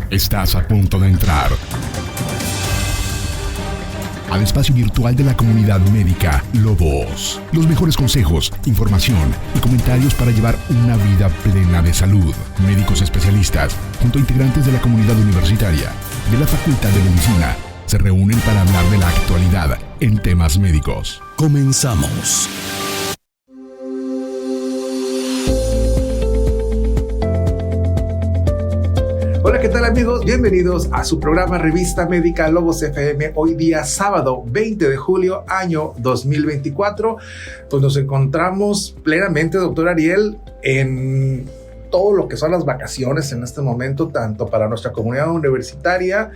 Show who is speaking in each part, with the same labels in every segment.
Speaker 1: Estás a punto de entrar al espacio virtual de la comunidad médica Lobos. Los mejores consejos, información y comentarios para llevar una vida plena de salud. Médicos especialistas, junto a integrantes de la comunidad universitaria de la Facultad de Medicina, se reúnen para hablar de la actualidad en temas médicos. Comenzamos.
Speaker 2: Hola, ¿qué tal amigos? Bienvenidos a su programa Revista Médica Lobos FM. Hoy día sábado 20 de julio, año 2024. Pues nos encontramos plenamente, doctor Ariel, en todo lo que son las vacaciones en este momento, tanto para nuestra comunidad universitaria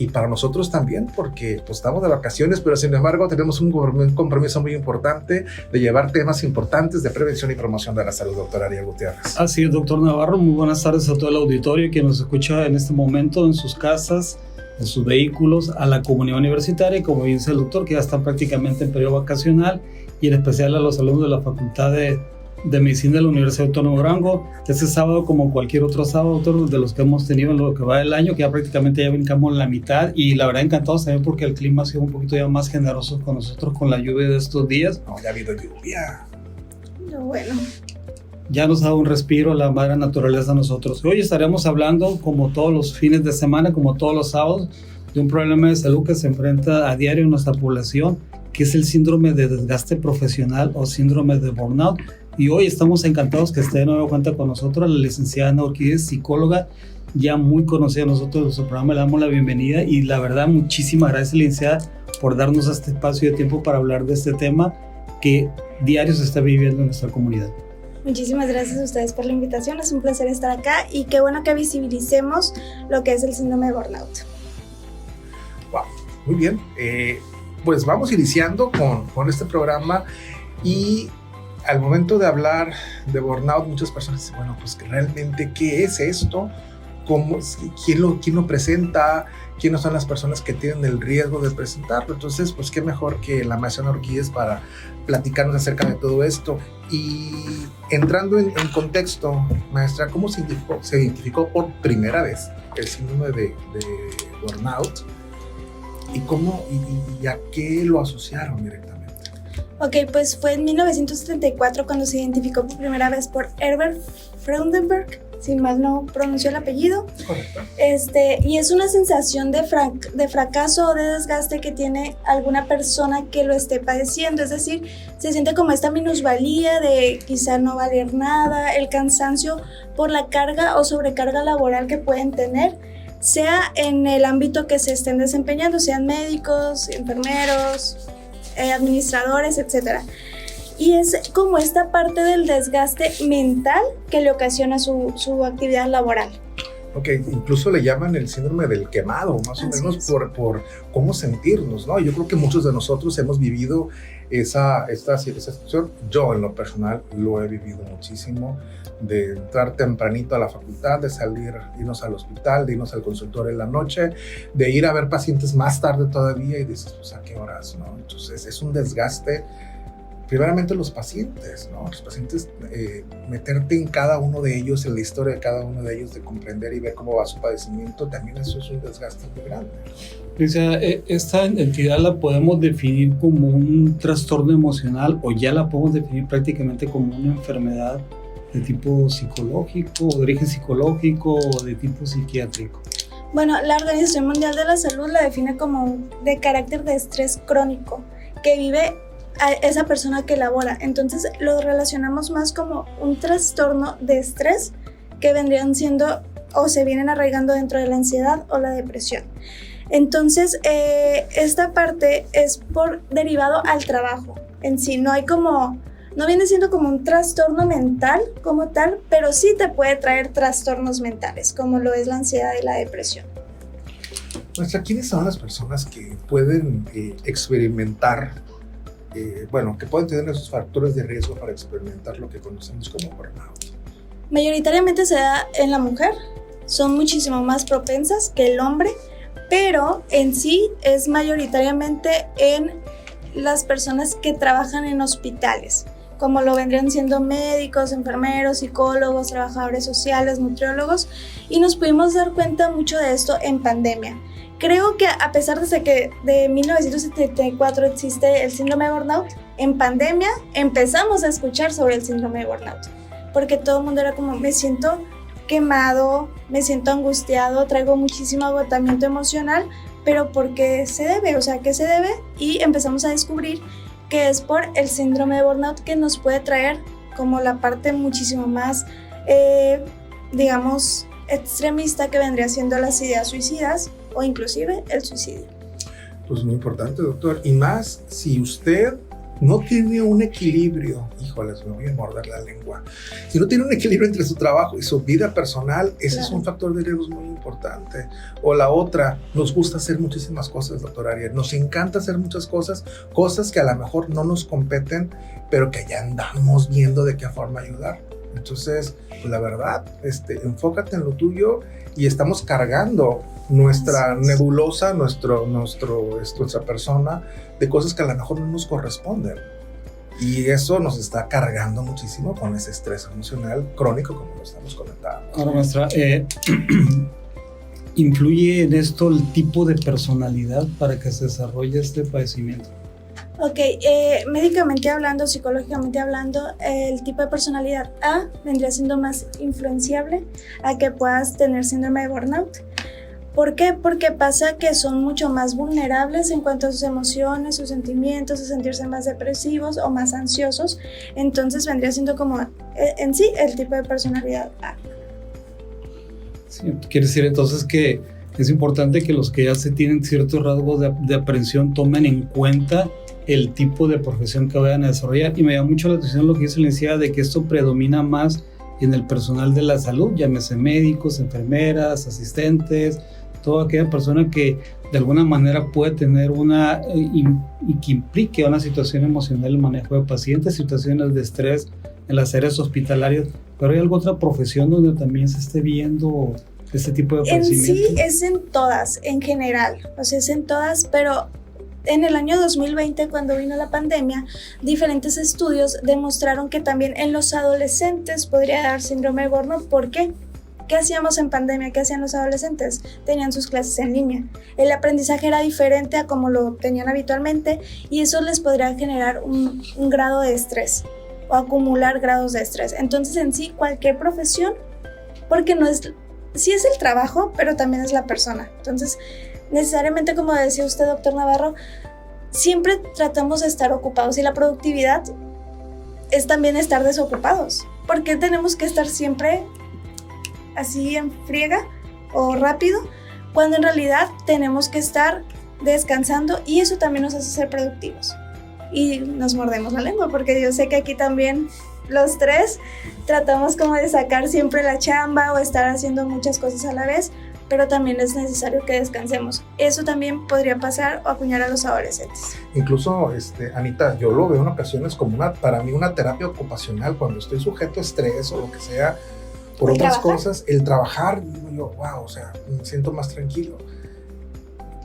Speaker 2: y para nosotros también, porque pues estamos de vacaciones, pero sin embargo tenemos un compromiso muy importante de llevar temas importantes de prevención y promoción de la salud, doctor Ariel Gutiérrez.
Speaker 3: Así es, doctor Navarro. Muy buenas tardes a todo el auditorio que nos escucha en este momento en sus casas, en sus vehículos, a la comunidad universitaria, y como dice el doctor, que ya están prácticamente en periodo vacacional, y en especial a los alumnos de la Facultad de Medicina de la Universidad Autónoma de Durango. Este sábado, como cualquier otro sábado, doctor, de los que hemos tenido en lo que va del año, que ya prácticamente ya brincamos la mitad, y la verdad encantados también porque el clima ha sido un poquito ya más generoso con nosotros con la lluvia de estos días.
Speaker 2: No, ya ha habido lluvia.
Speaker 4: No, bueno.
Speaker 3: Ya nos ha dado un respiro la madre naturaleza a nosotros. Hoy estaremos hablando, como todos los fines de semana, como todos los sábados, de un problema de salud que se enfrenta a diario en nuestra población, que es el síndrome de desgaste profesional o síndrome de burnout. Y hoy estamos encantados que esté de nuevo cuenta con nosotros la licenciada Ana Orquídez, psicóloga, ya muy conocida de nosotros en su programa. Le damos la bienvenida y la verdad muchísimas gracias, licenciada, por darnos este espacio de tiempo para hablar de este tema que diario se está viviendo en nuestra comunidad.
Speaker 4: Muchísimas gracias a ustedes por la invitación, es un placer estar acá y qué bueno que visibilicemos lo que es el síndrome de burnout.
Speaker 2: Wow, muy bien. Pues vamos iniciando con este programa, y al momento de hablar de burnout, muchas personas dicen, bueno, pues realmente, ¿qué es esto? ¿Quién lo presenta? ¿Quiénes son las personas que tienen el riesgo de presentarlo? Entonces, pues qué mejor que la maestra Ana Orquídez para platicarnos acerca de todo esto. Y entrando en contexto, maestra, ¿cómo se identificó por primera vez el síndrome de burnout? ¿Y a qué lo asociaron directamente?
Speaker 4: Ok, pues fue en 1974 cuando se identificó por primera vez por Herbert Freudenberg, si mal no pronunció el apellido.
Speaker 2: Correcto.
Speaker 4: Y es una sensación de fracaso o de desgaste que tiene alguna persona que lo esté padeciendo, es decir, se siente como esta minusvalía de quizá no valer nada, el cansancio por la carga o sobrecarga laboral que pueden tener, sea en el ámbito que se estén desempeñando, sean médicos, enfermeros, administradores, etc. Y es como esta parte del desgaste mental que le ocasiona su actividad laboral.
Speaker 2: Ok, incluso le llaman el síndrome del quemado, más o menos por cómo sentirnos, ¿no? Yo creo que muchos de nosotros hemos vivido esta situación. Yo en lo personal lo he vivido muchísimo, de entrar tempranito a la facultad, de irnos al hospital, de irnos al consultorio en la noche, de ir a ver pacientes más tarde todavía y dices, pues ¿a qué horas, no? Entonces es un desgaste. Primeramente los pacientes, ¿no? Los pacientes, meterte en cada uno de ellos, en la historia de cada uno de ellos, de comprender y ver cómo va su padecimiento, también eso es un desgaste muy grande.
Speaker 3: O sea, esta entidad la podemos definir como un trastorno emocional, o ya la podemos definir prácticamente como una enfermedad de tipo psicológico, de origen psicológico o de tipo psiquiátrico.
Speaker 4: Bueno, la Organización Mundial de la Salud la define como de carácter de estrés crónico que vive a esa persona que labora. Entonces lo relacionamos más como un trastorno de estrés que vendrían siendo o se vienen arraigando dentro de la ansiedad o la depresión. Entonces esta parte es por derivado al trabajo en sí, no viene siendo como un trastorno mental como tal, pero sí te puede traer trastornos mentales como lo es la ansiedad y la depresión.
Speaker 2: Maestra, ¿quiénes son las personas que pueden experimentar que pueden tener esos factores de riesgo para experimentar lo que conocemos como burnout?
Speaker 4: Mayoritariamente se da en la mujer, son muchísimo más propensas que el hombre, pero en sí es mayoritariamente en las personas que trabajan en hospitales, como lo vendrían siendo médicos, enfermeros, psicólogos, trabajadores sociales, nutriólogos, y nos pudimos dar cuenta mucho de esto en pandemia. Creo que a pesar de que de 1974 existe el síndrome de burnout, en pandemia empezamos a escuchar sobre el síndrome de burnout, porque todo el mundo era como, me siento quemado, me siento angustiado, traigo muchísimo agotamiento emocional, pero ¿por qué se debe? O sea, ¿qué se debe? Y empezamos a descubrir que es por el síndrome de burnout, que nos puede traer como la parte muchísimo más, digamos, extremista, que vendría siendo las ideas suicidas o inclusive el suicidio.
Speaker 2: Pues muy importante, doctor. Y más si usted no tiene un equilibrio, híjoles, me voy a morder la lengua. Si no tiene un equilibrio entre su trabajo y su vida personal, ese
Speaker 4: Claro.
Speaker 2: es un factor de riesgo muy importante. O la otra, nos gusta hacer muchísimas cosas, doctor Ariel. Nos encanta hacer muchas cosas que a lo mejor no nos competen, pero que ya andamos viendo de qué forma ayudar. Entonces, pues la verdad, enfócate en lo tuyo y estamos cargando nuestra nebulosa, nuestra persona de cosas que a lo mejor no nos corresponden. Y eso nos está cargando muchísimo con ese estrés emocional crónico, como lo estamos comentando.
Speaker 3: Ahora, maestra, ¿influye en esto el tipo de personalidad para que se desarrolle este padecimiento?
Speaker 4: Ok, médicamente hablando, psicológicamente hablando, el tipo de personalidad A vendría siendo más influenciable a que puedas tener síndrome de burnout. ¿Por qué? Porque pasa que son mucho más vulnerables en cuanto a sus emociones, sus sentimientos, a sentirse más depresivos o más ansiosos. Entonces vendría siendo como en sí el tipo de personalidad A.
Speaker 3: Sí, quiere decir entonces que es importante que los que ya se tienen ciertos rasgos de aprensión tomen en cuenta el tipo de profesión que vayan a desarrollar. Y me llama mucho la atención lo que dice la licenciada, de que esto predomina más en el personal de la salud, llámese médicos, enfermeras, asistentes, toda aquella persona que de alguna manera puede tener y que implique una situación emocional, el manejo de pacientes, situaciones de estrés en las áreas hospitalarias. Pero hay alguna otra profesión donde también se esté viendo este tipo de
Speaker 4: En
Speaker 3: padecimiento.
Speaker 4: sí es en todas, en general, o sea, es en todas, pero en el año 2020, cuando vino la pandemia, diferentes estudios demostraron que también en los adolescentes podría dar síndrome de burnout. ¿Por qué? ¿Qué hacíamos en pandemia? ¿Qué hacían los adolescentes? Tenían sus clases en línea. El aprendizaje era diferente a como lo tenían habitualmente y eso les podría generar un grado de estrés o acumular grados de estrés. Entonces, en sí, cualquier profesión, porque no es, sí es el trabajo, pero también es la persona. Entonces, necesariamente, como decía usted, doctor Navarro, siempre tratamos de estar ocupados y la productividad es también estar desocupados. ¿Por qué tenemos que estar siempre así en friega o rápido, cuando en realidad tenemos que estar descansando? Y eso también nos hace ser productivos. Y nos mordemos la lengua, porque yo sé que aquí también los tres tratamos como de sacar siempre la chamba o estar haciendo muchas cosas a la vez, pero también es necesario que descansemos. Eso también podría pasar o acuñar a los adolescentes.
Speaker 2: Incluso, Anita, yo lo veo en ocasiones como para mí una terapia ocupacional cuando estoy sujeto a estrés o lo que sea, por otras cosas, el trabajar, digo yo, wow, o sea, me siento más tranquilo.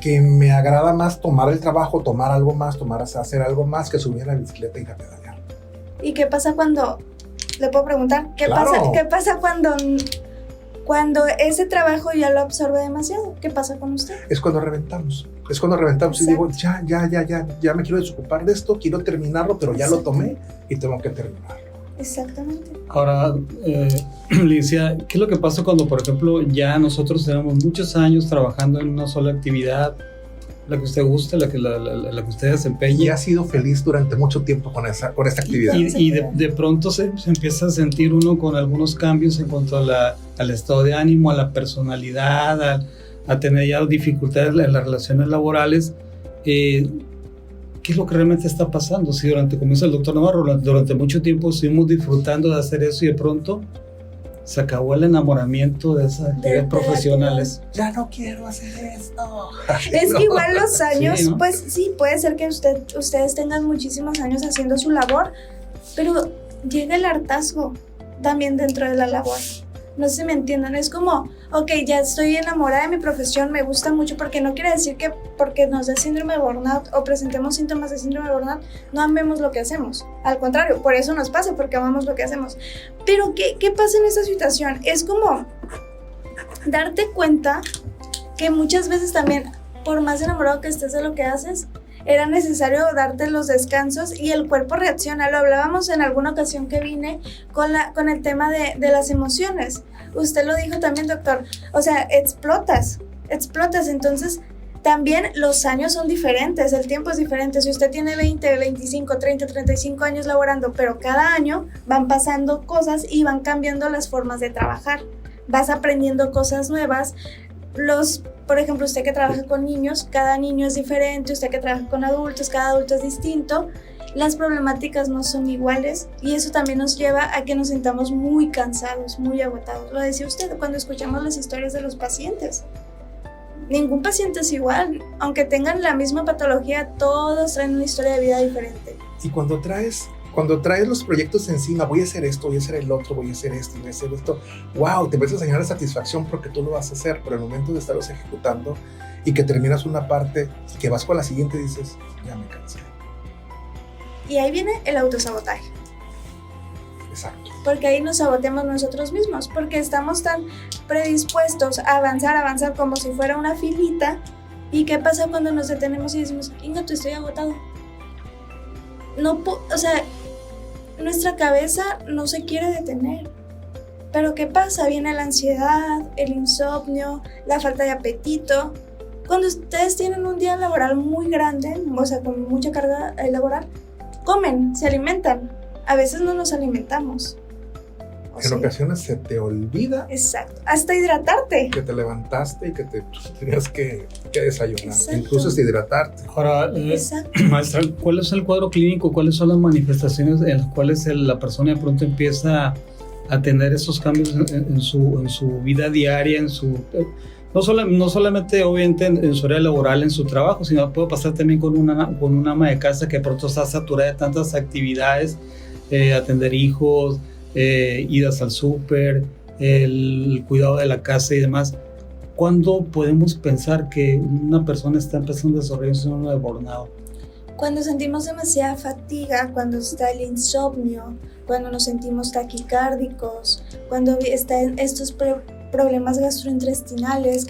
Speaker 2: Que me agrada más tomar el trabajo, tomar algo más, hacer algo más que subir a la bicicleta y ir a pedalear.
Speaker 4: ¿Y qué pasa cuando, le puedo preguntar, qué pasa cuando ese trabajo ya lo absorbe demasiado? ¿Qué pasa con usted?
Speaker 2: Es cuando reventamos.
Speaker 4: Exacto.
Speaker 2: Y digo, ya me quiero desocupar de esto, quiero terminarlo, pero ya lo tomé y tengo que terminarlo.
Speaker 4: Exactamente.
Speaker 3: Ahora, Licia, ¿qué es lo que pasa cuando, por ejemplo, ya nosotros tenemos muchos años trabajando en una sola actividad, la que usted guste, la que usted desempeñe?
Speaker 2: Y ha sido feliz durante mucho tiempo con esta actividad.
Speaker 3: Y de pronto se empieza a sentir uno con algunos cambios en cuanto al estado de ánimo, a la personalidad, a tener ya dificultades en las relaciones laborales. ¿Qué es lo que realmente está pasando? Si como dice el doctor Navarro, durante mucho tiempo estuvimos disfrutando de hacer eso y de pronto se acabó el enamoramiento de esas actividades profesionales.
Speaker 2: Ya no quiero hacer esto.
Speaker 4: Es que igual los años,
Speaker 3: Sí, ¿no?
Speaker 4: pues sí, puede ser que ustedes tengan muchísimos años haciendo su labor, pero llega el hartazgo también dentro de la labor. No sé si me entiendan, es como, ok, ya estoy enamorada de mi profesión, me gusta mucho, porque no quiere decir que porque nos dé síndrome de burnout o presentemos síntomas de síndrome de burnout, no amemos lo que hacemos. Al contrario, por eso nos pasa, porque amamos lo que hacemos. Pero ¿qué pasa en esta situación? Es como darte cuenta que muchas veces también, por más enamorado que estés de lo que haces, era necesario darte los descansos y el cuerpo reacciona. Lo hablábamos en alguna ocasión que vine con el tema de las emociones. Usted lo dijo también, doctor. O sea, explotas. Entonces, también los años son diferentes, el tiempo es diferente. Si usted tiene 20, 25, 30, 35 años laborando, pero cada año van pasando cosas y van cambiando las formas de trabajar. Vas aprendiendo cosas nuevas. Por ejemplo, usted que trabaja con niños, cada niño es diferente. Usted que trabaja con adultos, cada adulto es distinto. Las problemáticas no son iguales y eso también nos lleva a que nos sintamos muy cansados, muy agotados. Lo decía usted cuando escuchamos las historias de los pacientes. Ningún paciente es igual, aunque tengan la misma patología, todos traen una historia de vida diferente.
Speaker 2: Y cuando traes los proyectos encima, voy a hacer esto, voy a hacer el otro, voy a hacer esto, voy a hacer esto, wow, te empiezas a llenar de satisfacción porque tú lo vas a hacer, pero el momento de estarlos ejecutando y que terminas una parte y que vas con la siguiente, dices, ya me cansé.
Speaker 4: Y ahí viene el autosabotaje.
Speaker 2: Exacto.
Speaker 4: Porque ahí nos saboteamos nosotros mismos, porque estamos tan predispuestos a avanzar como si fuera una filita. ¿Y qué pasa cuando nos detenemos y decimos, Ingato, estoy agotado? O sea, nuestra cabeza no se quiere detener. Pero ¿qué pasa? Viene la ansiedad, el insomnio, la falta de apetito. Cuando ustedes tienen un día laboral muy grande, o sea, con mucha carga laboral, comen, se alimentan. A veces no nos alimentamos.
Speaker 2: En ocasiones se te olvida.
Speaker 4: Exacto. Hasta hidratarte.
Speaker 2: Que te levantaste y que tenías que desayunar.
Speaker 4: Exacto.
Speaker 2: Incluso hasta hidratarte.
Speaker 3: Ahora, maestra, ¿cuál es el cuadro clínico? ¿Cuáles son las manifestaciones en las cuales la persona de pronto empieza a tener esos cambios en su vida diaria, no solamente obviamente en su área laboral, en su trabajo, sino puede pasar también con una ama de casa que de pronto está saturada de tantas actividades, atender hijos, idas al súper, el cuidado de la casa y demás? ¿Cuándo podemos pensar que una persona está empezando a desarrollar un síndrome de burnout?
Speaker 4: Cuando sentimos demasiada fatiga, cuando está el insomnio, cuando nos sentimos taquicárdicos, cuando están estos problemas gastrointestinales,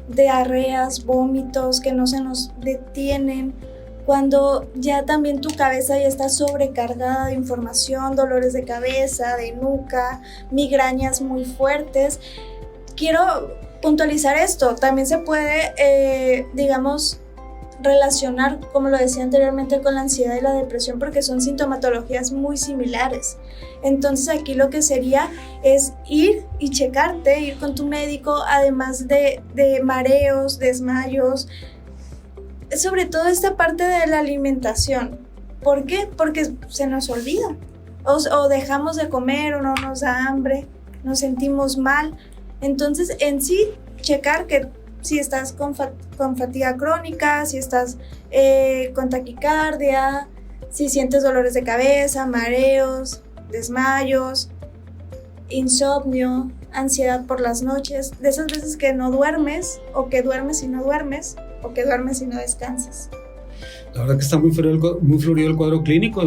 Speaker 4: diarreas, vómitos que no se nos detienen, cuando ya también tu cabeza ya está sobrecargada de información, dolores de cabeza, de nuca, migrañas muy fuertes. Quiero puntualizar esto, también se puede, relacionar, como lo decía anteriormente, con la ansiedad y la depresión, porque son sintomatologías muy similares. Entonces aquí lo que sería es ir y checarte, ir con tu médico, además de mareos, desmayos, sobre todo esta parte de la alimentación. ¿Por qué? Porque se nos olvida, o dejamos de comer, o no nos da hambre, nos sentimos mal. Entonces en sí, checar que si estás con fatiga crónica, si estás con taquicardia, si sientes dolores de cabeza, mareos, desmayos, insomnio, ansiedad por las noches, de esas veces que no duermes, o que duermes y no duermes, o que duermes y no descansas.
Speaker 3: La verdad que está muy florido el cuadro clínico.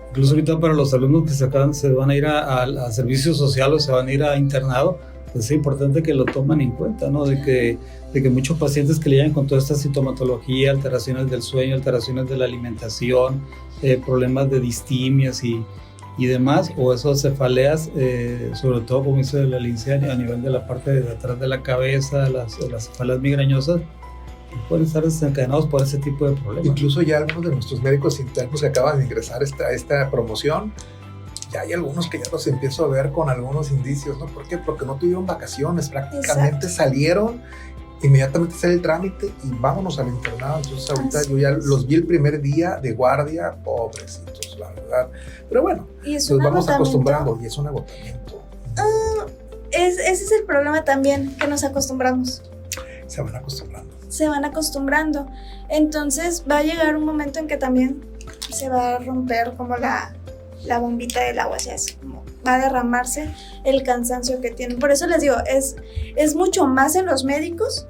Speaker 3: Incluso ahorita para los alumnos que se van a ir a servicio social o se van a ir a internado, pues es importante que lo tomen en cuenta, ¿no? De que muchos pacientes que le llegan con toda esta sintomatología, alteraciones del sueño, alteraciones de la alimentación, problemas de distimias y demás, o esas cefaleas, sobre todo como dice la Lindsay, a nivel de la parte de atrás de la cabeza, las cefaleas migrañosas, pueden estar desencadenados por ese tipo de problemas.
Speaker 2: Incluso ya algunos de nuestros médicos internos que acaban de ingresar a esta promoción, ya hay algunos que ya los empiezo a ver con algunos indicios, ¿no? ¿Por qué? Porque no tuvieron vacaciones, prácticamente. Exacto. Salieron, inmediatamente sale el trámite y vámonos al internado. Entonces ahorita yo ya los vi el primer día de guardia, pobrecitos, la verdad. Pero bueno, nos vamos acostumbrando y es un agotamiento.
Speaker 4: Ese es el problema también, que nos acostumbramos.
Speaker 2: Se van acostumbrando. Entonces va a llegar un momento en que también se va a romper como la
Speaker 4: la bombita del agua, o sea, es como va a derramarse el cansancio que tienen. Por eso les digo, es mucho más en los médicos,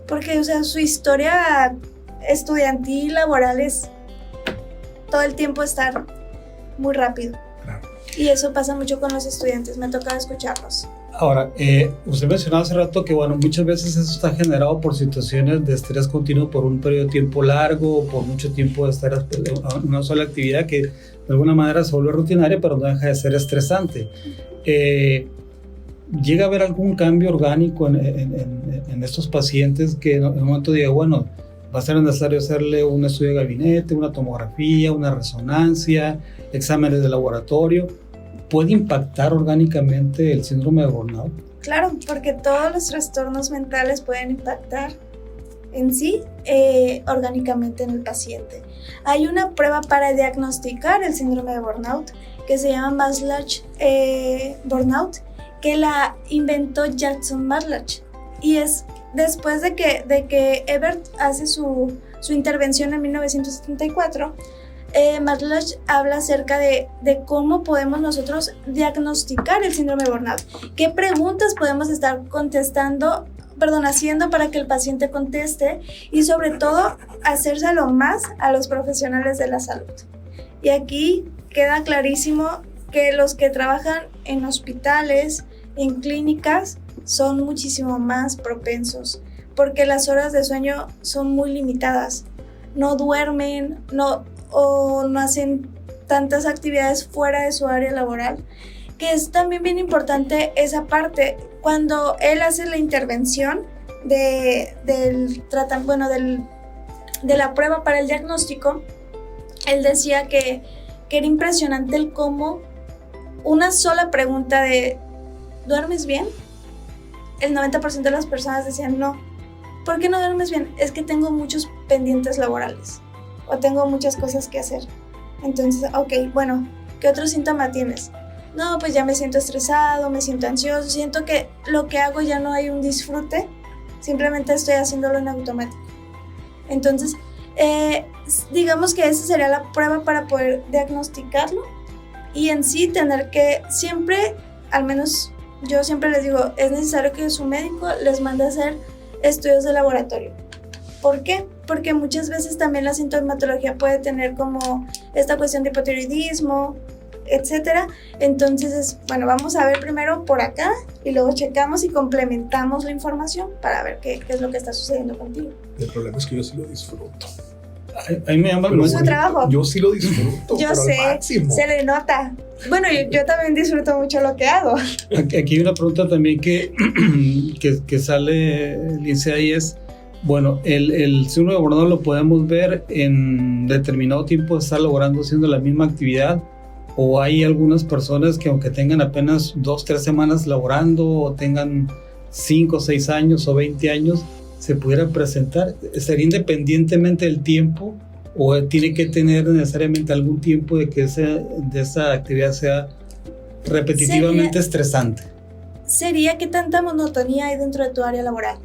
Speaker 4: porque, o sea, su historia estudiantil, laboral es todo el tiempo estar muy rápido.
Speaker 2: Claro.
Speaker 4: Y eso pasa mucho con los estudiantes, me ha tocado escucharlos.
Speaker 3: Ahora, usted mencionaba hace rato que, bueno, muchas veces eso está generado por situaciones de estrés continuo por un periodo de tiempo largo, por mucho tiempo de estar en una sola actividad que de alguna manera se vuelve rutinaria, pero no deja de ser estresante. ¿Llega a haber algún cambio orgánico en estos pacientes que en un momento diga, bueno, va a ser necesario hacerle un estudio de gabinete, una tomografía, una resonancia, exámenes de laboratorio? ¿Puede impactar orgánicamente el síndrome de burnout?
Speaker 4: Claro, porque todos los trastornos mentales pueden impactar en sí orgánicamente en el paciente. Hay una prueba para diagnosticar el síndrome de burnout que se llama Maslach Burnout, que la inventó Jackson Maslach, y es después de que Ebert hace su intervención en 1974. Maslach habla acerca de cómo podemos nosotros diagnosticar el síndrome de burnout, qué preguntas podemos estar haciendo para que el paciente conteste, y sobre todo hacérselo más a los profesionales de la salud. Y aquí queda clarísimo que los que trabajan en hospitales, en clínicas, son muchísimo más propensos, porque las horas de sueño son muy limitadas, no duermen, o no hacen tantas actividades fuera de su área laboral, que es también bien importante esa parte. Cuando él hace la intervención de la prueba para el diagnóstico, él decía que era impresionante el cómo una sola pregunta de ¿duermes bien? El 90% de las personas decían no. ¿Por qué no duermes bien? Es que tengo muchos pendientes laborales o tengo muchas cosas que hacer. Entonces, ok, bueno, ¿qué otro síntoma tienes? No, pues ya me siento estresado, me siento ansioso, siento que lo que hago ya no hay un disfrute, simplemente estoy haciéndolo en automático. Entonces, digamos que esa sería la prueba para poder diagnosticarlo, y en sí tener que siempre, al menos yo siempre les digo, es necesario que su médico les mande a hacer estudios de laboratorio. ¿Por qué? Porque muchas veces también la sintomatología puede tener como esta cuestión de hipotiroidismo, etcétera. Entonces, bueno, vamos a ver primero por acá y luego checamos y complementamos la información para ver qué es lo que está sucediendo contigo.
Speaker 2: El problema es que yo sí lo disfruto.
Speaker 3: A mí me llama
Speaker 4: su trabajo.
Speaker 2: Yo sí lo disfruto.
Speaker 4: Yo
Speaker 2: pero
Speaker 4: sé,
Speaker 2: al máximo.
Speaker 4: se le nota. Bueno, yo también disfruto mucho lo que hago.
Speaker 3: Aquí hay una pregunta también que sale, Lince, ahí es, bueno, el síndrome de burnout lo podemos ver en determinado tiempo de estar laborando haciendo la misma actividad, o hay algunas personas que aunque tengan apenas 2-3 semanas laborando o tengan 5, 6 años o 20 años, se pudiera presentar. ¿Sería independientemente del tiempo o tiene que tener necesariamente algún tiempo de que esa actividad sea repetitivamente estresante?
Speaker 4: Sería qué tanta monotonía hay dentro de tu área laboral,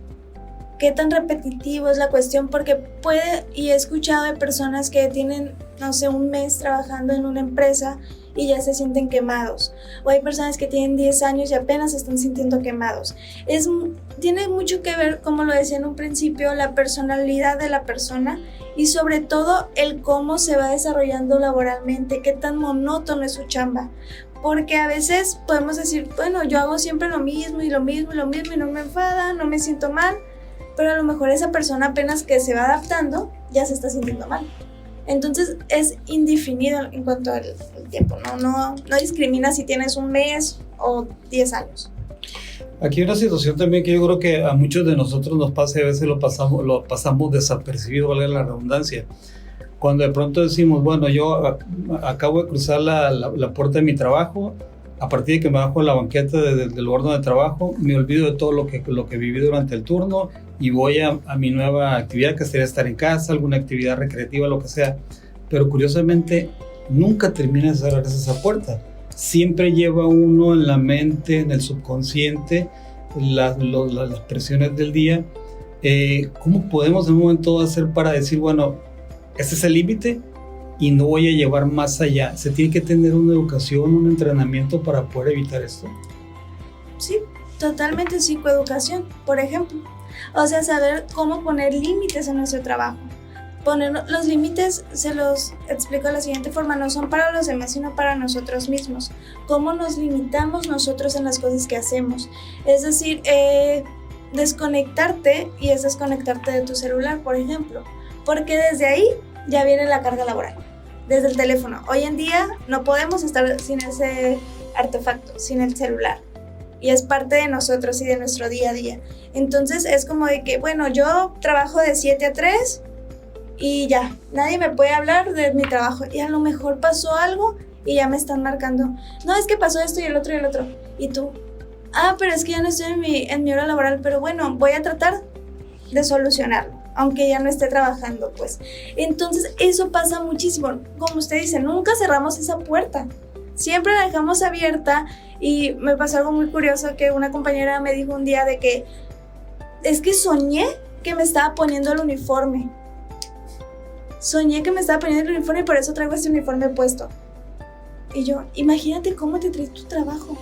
Speaker 4: qué tan repetitivo es la cuestión, porque puede, y he escuchado de personas que tienen, no sé, un mes trabajando en una empresa y ya se sienten quemados, o hay personas que tienen 10 años y apenas se están sintiendo quemados. Tiene mucho que ver, como lo decía en un principio, la personalidad de la persona y sobre todo el cómo se va desarrollando laboralmente, qué tan monótono es su chamba. Porque a veces podemos decir, bueno, yo hago siempre lo mismo y lo mismo y lo mismo y no me enfada, no me siento mal, pero a lo mejor esa persona apenas que se va adaptando ya se está sintiendo mal. Entonces es indefinido en cuanto al tiempo, no discrimina si tienes un mes o 10 años.
Speaker 3: Aquí hay una situación también que yo creo que a muchos de nosotros nos pasa y a veces lo pasamos desapercibido, valga la redundancia. Cuando de pronto decimos, bueno, yo acabo de cruzar la puerta de mi trabajo, a partir de que me bajo a la banqueta del lugar donde trabajo, me olvido de todo lo que viví durante el turno y voy a mi nueva actividad, que sería estar en casa, alguna actividad recreativa, lo que sea. Pero curiosamente, nunca termina de cerrarse esa puerta. Siempre lleva uno en la mente, en el subconsciente, las presiones del día. ¿Cómo podemos en un momento hacer para decir, bueno, este es el límite, y no voy a llevar más allá. ¿Se tiene que tener una educación, un entrenamiento para poder evitar esto?
Speaker 4: Sí, totalmente psicoeducación, por ejemplo. O sea, saber cómo poner límites en nuestro trabajo. Poner los límites, se los explico de la siguiente forma, no son para los demás, sino para nosotros mismos. Cómo nos limitamos nosotros en las cosas que hacemos. Es decir, desconectarte, y es desconectarte de tu celular, por ejemplo. Porque desde ahí ya viene la carga laboral. Desde el teléfono. Hoy en día no podemos estar sin ese artefacto, sin el celular. Y es parte de nosotros y de nuestro día a día. Entonces es como de que, bueno, yo trabajo de 7 a 3 y ya, nadie me puede hablar de mi trabajo. Y a lo mejor pasó algo y ya me están marcando. No, es que pasó esto y el otro y el otro. Y tú, pero es que ya no estoy en mi hora laboral, pero bueno, voy a tratar de solucionarlo, aunque ya no esté trabajando, pues. Entonces eso pasa muchísimo. Como usted dice, nunca cerramos esa puerta. Siempre la dejamos abierta. Y me pasó algo muy curioso que una compañera me dijo un día de que es que soñé que me estaba poniendo el uniforme. Soñé que me estaba poniendo el uniforme y por eso traigo este uniforme puesto. Y yo, imagínate cómo te traes tu trabajo.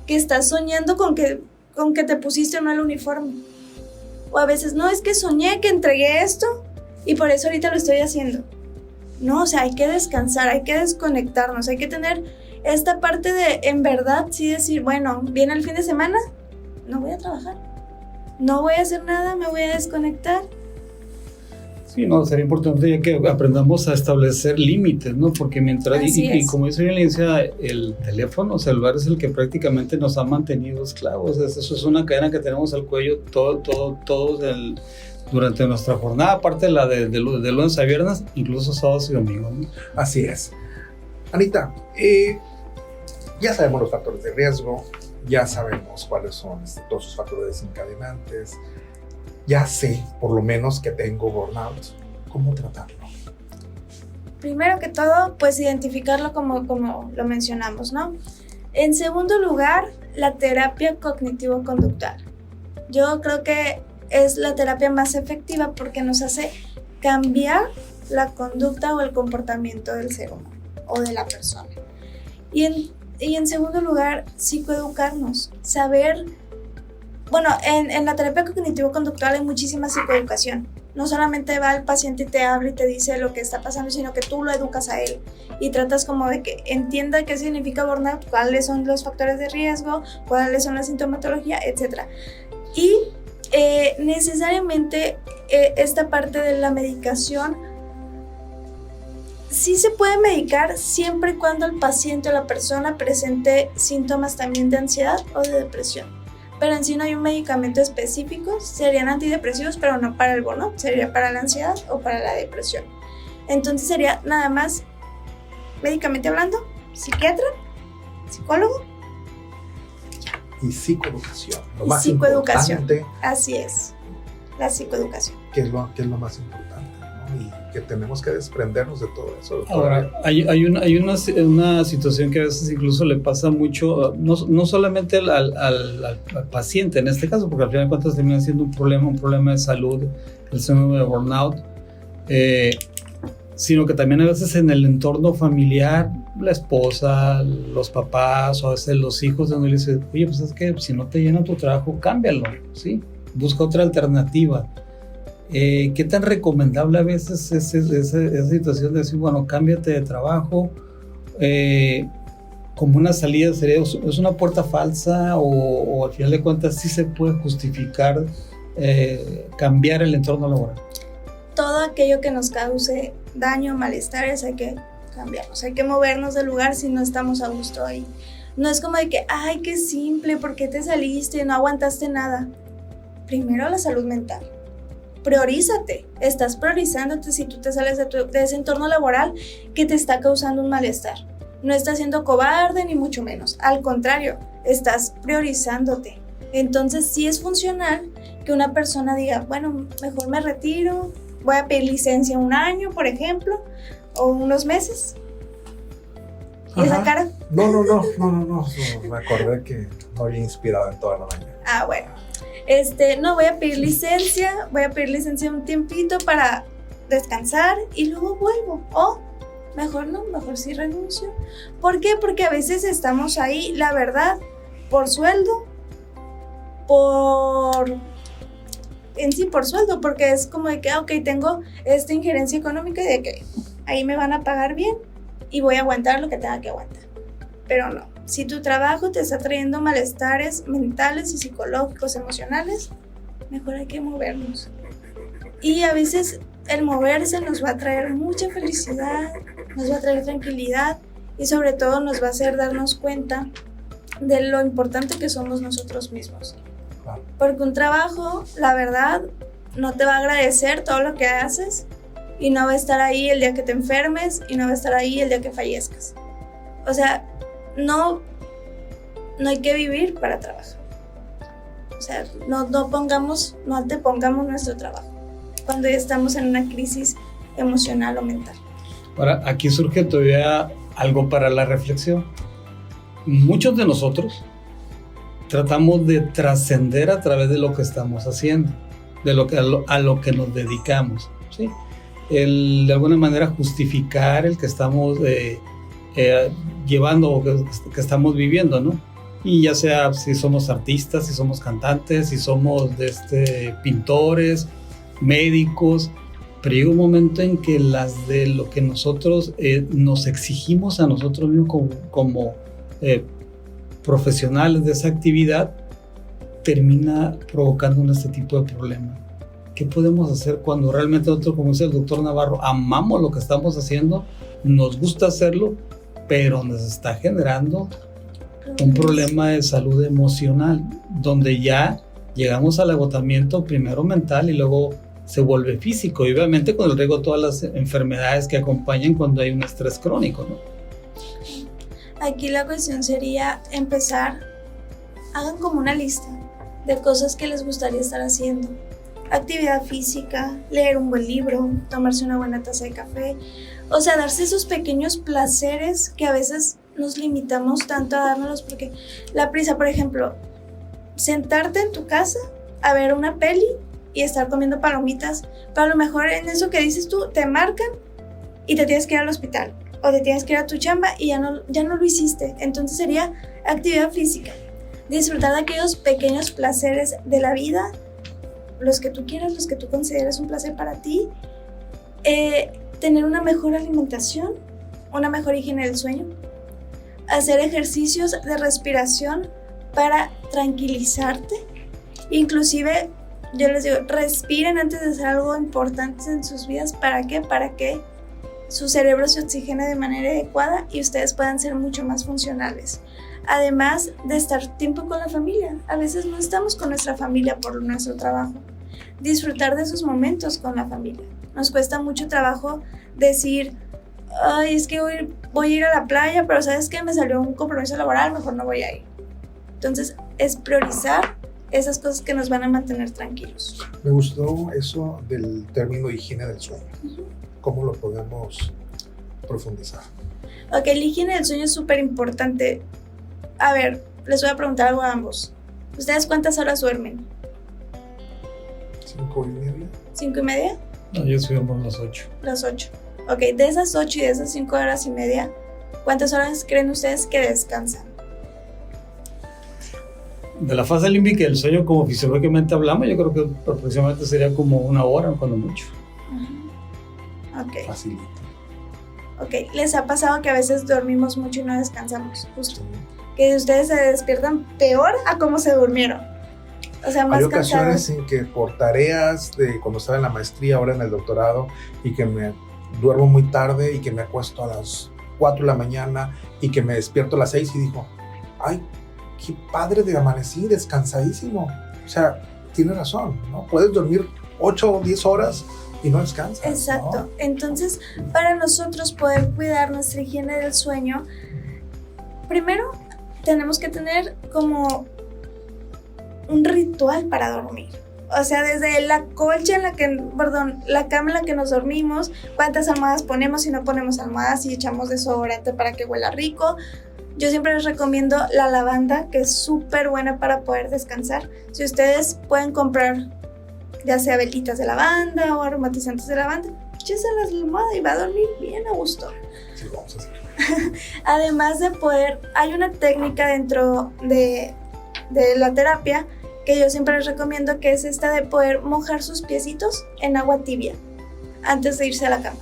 Speaker 4: Que estás soñando con que te pusiste o no el uniforme. O a veces, no, es que soñé que entregué esto y por eso ahorita lo estoy haciendo. No, o sea, hay que descansar, hay que desconectarnos, hay que tener esta parte de, en verdad, sí decir, bueno, viene el fin de semana, no voy a trabajar, no voy a hacer nada, me voy a desconectar.
Speaker 3: Sí, no, sería importante ya que aprendamos a establecer límites, ¿no? Porque mientras, y como dice bien, el teléfono celular es el que prácticamente nos ha mantenido esclavos. Eso es una cadena que tenemos al cuello durante nuestra jornada, aparte de lunes a viernes, incluso sábados y domingos, ¿no?
Speaker 2: Así es. Anita, ya sabemos los factores de riesgo, ya sabemos cuáles son todos sus factores desencadenantes, ya sé por lo menos que tengo burnout. ¿Cómo tratarlo?
Speaker 4: Primero que todo, pues identificarlo como lo mencionamos, ¿no? En segundo lugar, la terapia cognitivo-conductual. Yo creo que es la terapia más efectiva porque nos hace cambiar la conducta o el comportamiento del ser humano o de la persona. Y en segundo lugar, psicoeducarnos, saber, bueno, en la terapia cognitivo-conductual hay muchísima psicoeducación. No solamente va el paciente y te habla y te dice lo que está pasando, sino que tú lo educas a él y tratas como de que entienda qué significa burnout, cuáles son los factores de riesgo, cuáles son la sintomatología, etc. Y necesariamente esta parte de la medicación sí se puede medicar siempre y cuando el paciente o la persona presente síntomas también de ansiedad o de depresión. Pero en sí no hay un medicamento específico, serían antidepresivos, pero no para el burnout, sería para la ansiedad o para la depresión. Entonces sería nada más, médicamente hablando, psiquiatra, psicólogo.
Speaker 2: Y psicoeducación, lo más
Speaker 4: psicoeducación,
Speaker 2: importante.
Speaker 4: Así es, la psicoeducación.
Speaker 2: ¿Qué es lo más importante, ¿no? Y que tenemos que desprendernos de todo eso.
Speaker 3: Ahora, hay una situación que a veces incluso le pasa mucho, no solamente al paciente en este caso, porque al final de cuentas termina siendo un problema de salud, el síndrome de burnout, sino que también a veces en el entorno familiar, la esposa, los papás o a veces los hijos, donde le dicen, oye, pues es que si no te llena tu trabajo, cámbialo, ¿sí? Busca otra alternativa. ¿Qué tan recomendable a veces es esa situación de decir, bueno, cámbiate de trabajo? Como una salida, ¿es una puerta falsa o al final de cuentas sí se puede justificar cambiar el entorno laboral?
Speaker 4: Todo aquello que nos cause daño, malestares, hay que cambiarnos, hay que movernos del lugar si no estamos a gusto ahí. No es como de que, ay, qué simple, ¿por qué te saliste? No aguantaste nada. Primero la salud mental. Priorízate, estás priorizándote si tú te sales de ese entorno laboral que te está causando un malestar. No estás siendo cobarde ni mucho menos, al contrario, estás priorizándote. Entonces sí es funcional que una persona diga, bueno, mejor me retiro, voy a pedir licencia 1 año, por ejemplo, o unos meses. ¿Y esa cara?
Speaker 2: No, me acordé que no había inspirado en toda la mañana.
Speaker 4: Bueno. No, voy a pedir licencia un tiempito para descansar y luego vuelvo. O mejor no, mejor sí renuncio. ¿Por qué? Porque a veces estamos ahí, la verdad, por sueldo, por sueldo, porque es como de que, ok, tengo esta injerencia económica y de que ahí me van a pagar bien y voy a aguantar lo que tenga que aguantar. Pero no, si tu trabajo te está trayendo malestares mentales y psicológicos, emocionales, mejor hay que movernos. Y a veces el moverse nos va a traer mucha felicidad, nos va a traer tranquilidad y sobre todo nos va a hacer darnos cuenta de lo importante que somos nosotros mismos. Porque un trabajo, la verdad, no te va a agradecer todo lo que haces y no va a estar ahí el día que te enfermes y no va a estar ahí el día que fallezcas. O sea, no hay que vivir para trabajar. O sea, no te pongamos nuestro trabajo cuando ya estamos en una crisis emocional o mental.
Speaker 3: Ahora, aquí surge todavía algo para la reflexión. Muchos de nosotros tratamos de trascender a través de lo que estamos haciendo, a lo que nos dedicamos, ¿sí? De alguna manera justificar el que estamos llevando o que estamos viviendo, ¿no? Y ya sea si somos artistas, si somos cantantes, si somos pintores, médicos, pero llega un momento en que las de lo que nosotros nos exigimos a nosotros mismos como profesionales de esa actividad termina provocando este tipo de problemas. ¿Qué podemos hacer cuando realmente nosotros, como dice el doctor Navarro, amamos lo que estamos haciendo, nos gusta hacerlo, pero nos está generando un problema de salud emocional, donde ya llegamos al agotamiento primero mental y luego se vuelve físico, y obviamente con el riesgo de todas las enfermedades que acompañan cuando hay un estrés crónico, ¿no?
Speaker 4: Aquí la cuestión sería hagan como una lista de cosas que les gustaría estar haciendo. Actividad física, leer un buen libro, tomarse una buena taza de café, o sea, darse esos pequeños placeres que a veces nos limitamos tanto a dárnoslos porque la prisa, por ejemplo, sentarte en tu casa a ver una peli y estar comiendo palomitas, pero a lo mejor en eso que dices tú te marcan y te tienes que ir al hospital o te tienes que ir a tu chamba y ya no lo hiciste. Entonces sería actividad física, disfrutar de aquellos pequeños placeres de la vida, los que tú quieras, los que tú consideres un placer para ti, tener una mejor alimentación, una mejor higiene del sueño, hacer ejercicios de respiración para tranquilizarte. Inclusive yo les digo, respiren antes de hacer algo importante en sus vidas. ¿Para qué? Para que su cerebro se oxigene de manera adecuada y ustedes puedan ser mucho más funcionales. Además de estar tiempo con la familia. A veces no estamos con nuestra familia por nuestro trabajo. Disfrutar de esos momentos con la familia. Nos cuesta mucho trabajo decir, ay, es que voy a ir a la playa, pero ¿sabes qué? Me salió un compromiso laboral, mejor no voy a ir. Entonces, es priorizar esas cosas que nos van a mantener tranquilos.
Speaker 2: Me gustó eso del término higiene del sueño. Uh-huh. ¿Cómo lo podemos profundizar?
Speaker 4: Ok, la higiene del sueño es súper importante. A ver, les voy a preguntar algo a ambos. ¿Ustedes cuántas horas duermen?
Speaker 2: 5:30.
Speaker 4: ¿5:30?
Speaker 3: No, yo duermo las 8.
Speaker 4: Las 8. Ok, de esas 8 y de esas 5:30, ¿cuántas horas creen ustedes que descansan?
Speaker 3: De la fase límbica del sueño, como fisiológicamente hablamos, yo creo que aproximadamente sería como 1 hora, cuando mucho.
Speaker 4: Uh-huh. Ok.
Speaker 2: Facilito.
Speaker 4: Ok, ¿les ha pasado que a veces dormimos mucho y no descansamos? Justo. Que ustedes se despiertan peor a cómo se durmieron. O sea, más
Speaker 2: hay ocasiones
Speaker 4: cansados.
Speaker 2: en que por tareas de cuando estaba en la maestría, ahora en el doctorado, y que me duermo muy tarde y que me acuesto a las 4 de la mañana y que me despierto a las 6 y digo, ay, qué padre de amanecí, descansadísimo. O sea, tienes razón, ¿no? Puedes dormir 8 o 10 horas y no descansas.
Speaker 4: Exacto.
Speaker 2: ¿no?
Speaker 4: Entonces, para nosotros poder cuidar nuestra higiene del sueño, primero tenemos que tener como un ritual para dormir. O sea, desde la cama en la que nos dormimos, cuántas almohadas ponemos, si no ponemos almohadas, si echamos desodorante para que huela rico. Yo siempre les recomiendo la lavanda, que es súper buena para poder descansar. Si ustedes pueden comprar ya sea velitas de lavanda o aromatizantes de lavanda, échese la almohada y va a dormir bien a gusto.
Speaker 2: Sí, lo vamos a hacer.
Speaker 4: Además de poder, hay una técnica dentro de la terapia que yo siempre les recomiendo, que es esta de poder mojar sus piecitos en agua tibia antes de irse a la cama.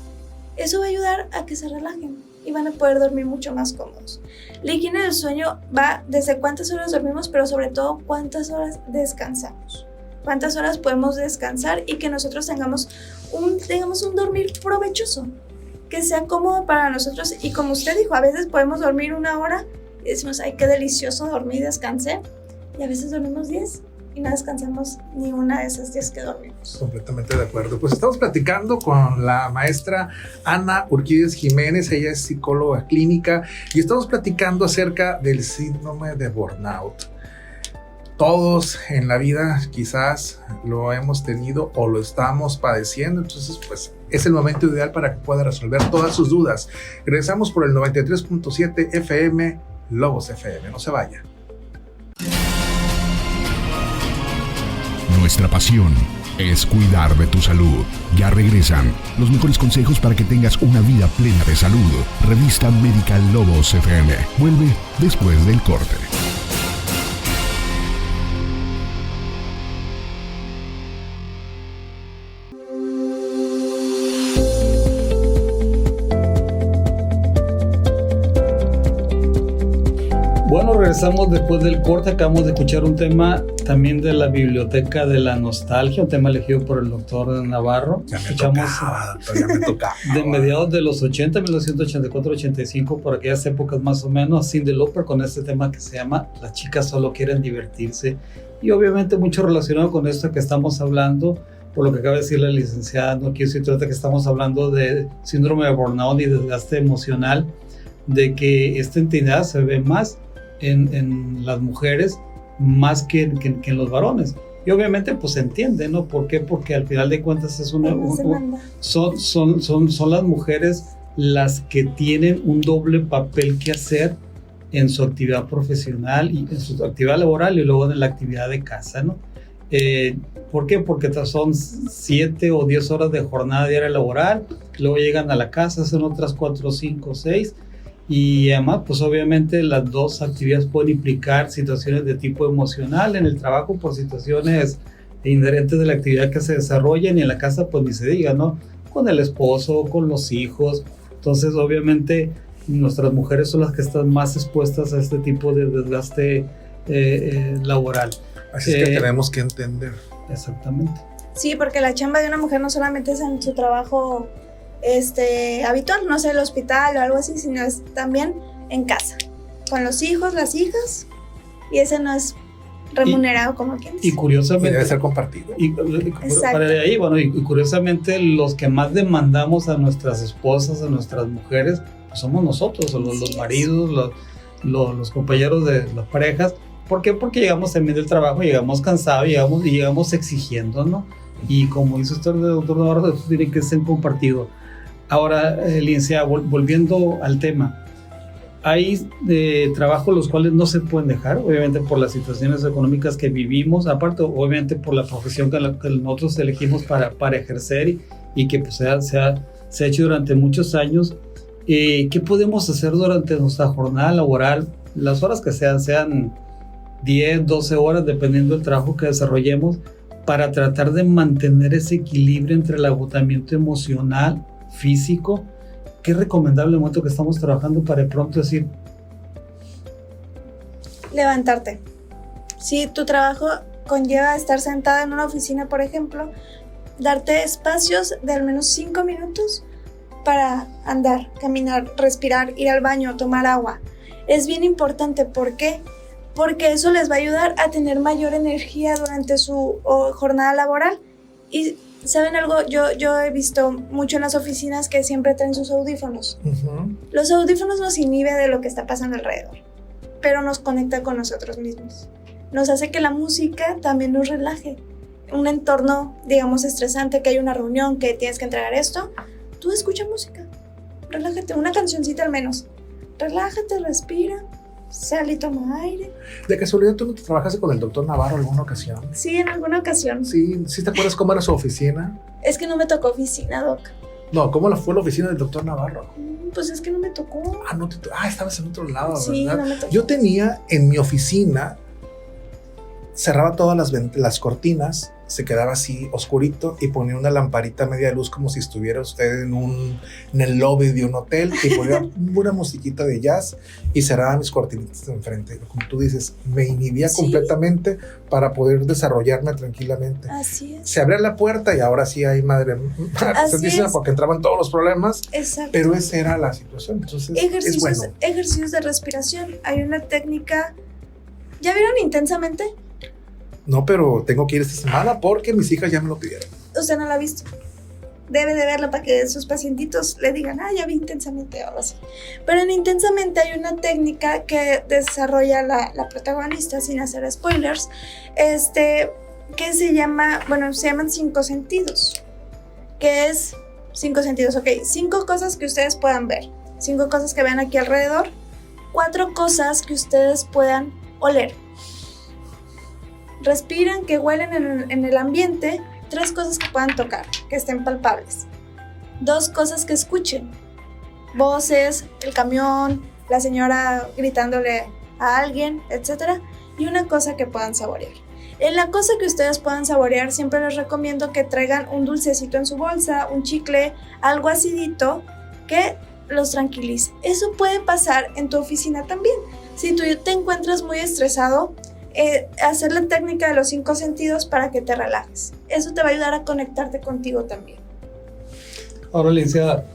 Speaker 4: Eso va a ayudar a que se relajen y van a poder dormir mucho más cómodos. La higiene del sueño va desde cuántas horas dormimos, pero sobre todo cuántas horas descansamos. Cuántas horas podemos descansar y que nosotros tengamos un dormir provechoso, que sea cómodo para nosotros. Y como usted dijo, a veces podemos dormir 1 hora y decimos, ay, qué delicioso dormí, descansé. Y a veces dormimos 10 y no descansamos ni una de esas 10 que dormimos.
Speaker 2: Completamente de acuerdo. Pues estamos platicando con la maestra Ana Urquídez Jiménez. Ella es psicóloga clínica y estamos platicando acerca del síndrome de burnout. Todos en la vida quizás lo hemos tenido o lo estamos padeciendo, entonces pues es el momento ideal para que pueda resolver todas sus dudas. Regresamos por el 93.7 FM, Lobos FM, no se vaya.
Speaker 1: Nuestra pasión es cuidar de tu salud. Ya regresan los mejores consejos para que tengas una vida plena de salud. Revista Médica Lobos FM. Vuelve después del corte.
Speaker 3: Bueno, regresamos después del corte. Acabamos de escuchar un tema también de la Biblioteca de la Nostalgia, un tema elegido por el doctor Navarro.
Speaker 2: Ya me tocaba.
Speaker 3: De mediados de los 80, 1984, 85, por aquellas épocas más o menos, Cyndi Lauper con este tema que se llama Las chicas solo quieren divertirse. Y obviamente mucho relacionado con esto que estamos hablando, por lo que acaba de decir la licenciada, no quiero decir que estamos hablando de síndrome de burnout y desgaste emocional, de que esta entidad se ve más en las mujeres más que en los varones. Y obviamente pues se entiende, ¿no? ¿Por qué? Porque al final de cuentas es son las mujeres las que tienen un doble papel que hacer en su actividad profesional y en su actividad laboral y luego en la actividad de casa, ¿no? ¿Por qué? Porque son 7 o 10 horas de jornada diaria laboral, luego llegan a la casa, hacen otras 4, 5, 6. Y además, pues obviamente las dos actividades pueden implicar situaciones de tipo emocional en el trabajo por situaciones inherentes de la actividad que se desarrollan, y en la casa pues ni se diga, ¿no? Con el esposo, con los hijos. Entonces obviamente nuestras mujeres son las que están más expuestas a este tipo de desgaste laboral.
Speaker 2: Así es que tenemos que entender.
Speaker 3: Exactamente.
Speaker 4: Sí, porque la chamba de una mujer no solamente es en su trabajo habitual, no sé, el hospital o algo así, sino es también en casa, con los hijos, las hijas, y ese no es remunerado como quien dice.
Speaker 3: Y curiosamente...
Speaker 2: Y debe ser compartido.
Speaker 3: Para de ahí, bueno, y curiosamente los que más demandamos a nuestras esposas, a nuestras mujeres, pues somos nosotros, los maridos, los compañeros de las parejas. ¿Por qué? Porque llegamos en medio del trabajo, llegamos cansados, llegamos exigiendo, ¿no? Y como dice usted, doctor Navarro, esto tiene que ser compartido. Ahora, licenciada, volviendo al tema, hay trabajos los cuales no se pueden dejar, obviamente por las situaciones económicas que vivimos, aparte obviamente por la profesión que nosotros elegimos para ejercer y que pues, se ha hecho durante muchos años. ¿Qué podemos hacer durante nuestra jornada laboral? Las horas que sean 10, 12 horas, dependiendo del trabajo que desarrollemos, para tratar de mantener ese equilibrio entre el agotamiento emocional, físico. ¿Qué es recomendable en el momento que estamos trabajando para de pronto decir?
Speaker 4: Levantarte. Si tu trabajo conlleva estar sentada en una oficina, por ejemplo, darte espacios de al menos 5 minutos para andar, caminar, respirar, ir al baño, tomar agua. Es bien importante. ¿Por qué? Porque eso les va a ayudar a tener mayor energía durante su jornada laboral. Y ¿saben algo? Yo he visto mucho en las oficinas que siempre traen sus audífonos. Uh-huh. Los audífonos nos inhiben de lo que está pasando alrededor, pero nos conecta con nosotros mismos. Nos hace que la música también nos relaje. Un entorno, digamos, estresante, que hay una reunión, que tienes que entregar esto, tú escucha música. Relájate, una cancioncita al menos. Relájate, respira. Sal y toma aire.
Speaker 2: ¿De casualidad tú no trabajaste con el doctor Navarro en alguna ocasión?
Speaker 4: Sí, en alguna ocasión.
Speaker 2: Sí, ¿sí te acuerdas cómo era su oficina?
Speaker 4: Es que no me tocó oficina, doc.
Speaker 2: No, ¿cómo la fue la oficina del doctor Navarro?
Speaker 4: Pues es que no me tocó.
Speaker 2: No te estabas en otro lado,
Speaker 4: Sí,
Speaker 2: ¿verdad?
Speaker 4: no me tocó.
Speaker 2: Yo tenía en mi oficina, cerraba todas las cortinas, se quedaba así oscurito y ponía una lamparita a media luz como si estuviera usted en el lobby de un hotel y ponía una musiquita de jazz y cerraba mis cortinitas de enfrente. Como tú dices, me inhibía completamente para poder desarrollarme tranquilamente.
Speaker 4: Así es.
Speaker 2: Se abría la puerta y ahora sí hay madre santísima porque entraban todos los problemas.
Speaker 4: Exacto.
Speaker 2: Pero esa era la situación. Entonces, es bueno.
Speaker 4: Ejercicios de respiración. Hay una técnica. ¿Ya vieron Intensamente?
Speaker 2: No, pero tengo que ir esta semana porque mis hijas ya me lo pidieron.
Speaker 4: Usted no la ha visto. Debe de verla para que sus pacientitos le digan, ya vi Intensamente o algo así. Pero en Intensamente hay una técnica que desarrolla la protagonista, sin hacer spoilers, que se llaman 5 sentidos. ¿Qué es 5 sentidos? Ok, 5 cosas que ustedes puedan ver, 5 cosas que vean aquí alrededor, 4 cosas que ustedes puedan oler. Respiran, que huelen en el ambiente, 3 cosas que puedan tocar, que estén palpables, 2 cosas que escuchen, voces, el camión, la señora gritándole a alguien, etc. Y 1 cosa que puedan saborear. En la cosa que ustedes puedan saborear, siempre les recomiendo que traigan un dulcecito en su bolsa, un chicle, algo acidito que los tranquilice. Eso puede pasar en tu oficina también. Si tú te encuentras muy estresado, hacer la técnica de los 5 sentidos para que te relajes. Eso te va a ayudar a conectarte contigo también.
Speaker 3: Ahora, licenciada,